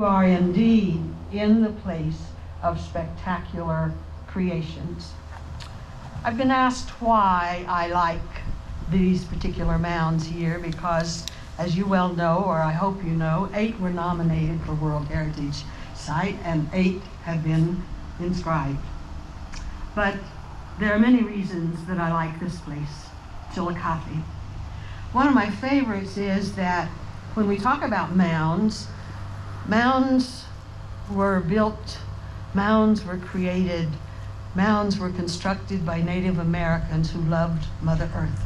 are indeed in the place of spectacular creations. I've been asked why I like these particular mounds here because, as you well know, or I hope you know, 8 were nominated for World Heritage Site and 8 have been inscribed. But there are many reasons that I like this place, Chillicothe. One of my favorites is that when we talk about mounds, mounds were built, mounds were created, mounds were constructed by Native Americans who loved Mother Earth.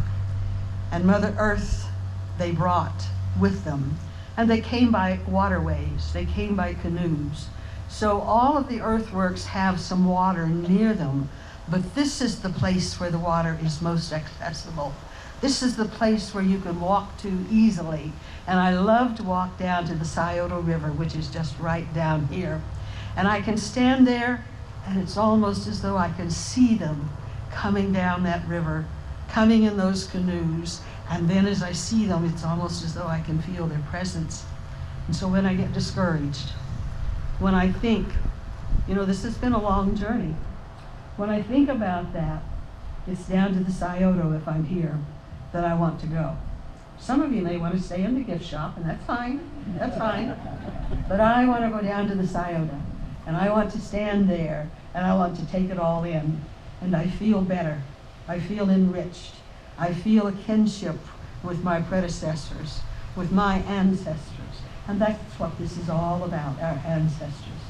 And Mother Earth they brought with them. And they came by waterways, they came by canoes. So all of the earthworks have some water near them, but this is the place where the water is most accessible. This is the place where you can walk to easily. And I love to walk down to the Scioto River, which is just right down here. And I can stand there, and it's almost as though I can see them coming down that river, coming in those canoes. And then as I see them, it's almost as though I can feel their presence. And so when I get discouraged, when I think, you know, this has been a long journey. When I think about that, it's down to the Scioto if I'm here that I want to go. Some of you may want to stay in the gift shop, and that's fine, that's fine. But I want to go down to the Scioto, and I want to stand there, and I want to take it all in. And I feel better. I feel enriched. I feel a kinship with my predecessors, with my ancestors. And that's what this is all about, our ancestors.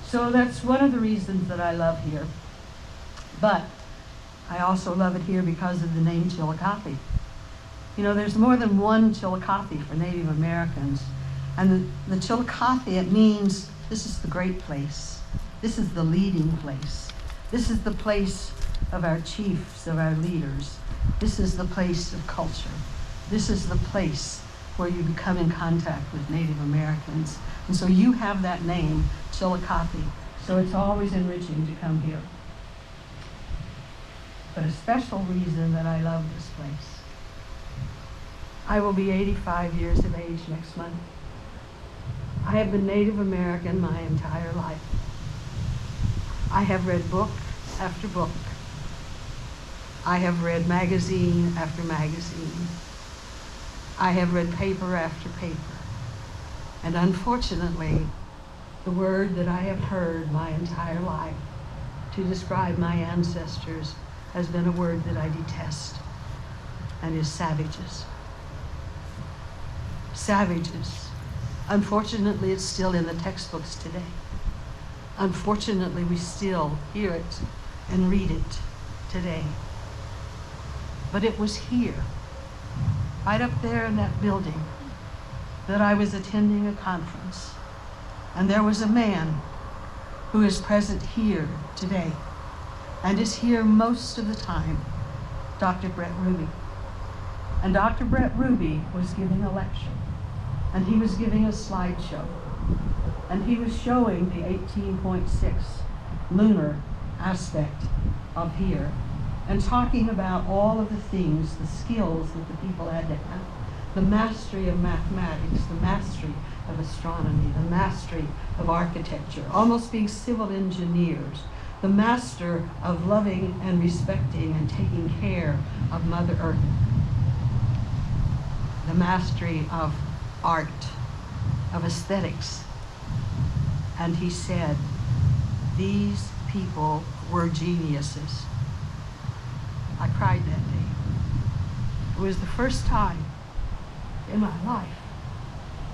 So that's one of the reasons that I love here. But I also love it here because of the name Chillicothe. You know, there's more than one Chillicothe for Native Americans. And the Chillicothe, it means this is the great place. This is the leading place. This is the place of our chiefs, of our leaders. This is the place of culture. This is the place where you become in contact with Native Americans. And so you have that name, Chillicothe. So it's always enriching to come here. But a special reason that I love this place. I will be 85 years of age next month. I have been Native American my entire life. I have read book after book. I have read magazine after magazine. I have read paper after paper. And unfortunately, the word that I have heard my entire life to describe my ancestors has been a word that I detest, and is savages. Savages. Unfortunately, it's still in the textbooks today. Unfortunately, we still hear it and read it today. But it was here, right up there in that building, that I was attending a conference. And there was a man who is present here today and is here most of the time, Dr. Brett Ruby. And Dr. Brett Ruby was giving a lecture, and he was giving a slideshow, and he was showing the 18.6 lunar aspect of here, and talking about all of the things, the skills that the people had to have, the mastery of mathematics, the mastery of astronomy, the mastery of architecture, almost being civil engineers, the master of loving and respecting and taking care of Mother Earth, the mastery of art, of aesthetics. And he said, these people were geniuses. I cried that day. It was the first time in my life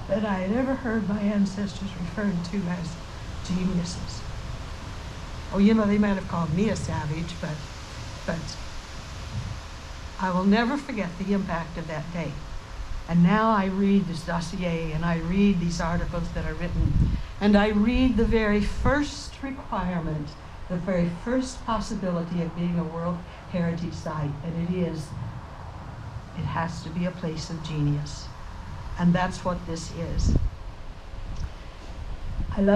that I had ever heard my ancestors referred to as geniuses. Oh, you know, they might have called me a savage, but I will never forget the impact of that day. And now I read this dossier, and I read these articles that are written, and I read the very first requirement, the very first possibility of being a World Heritage Site, and it has to be a place of genius. And that's what this is.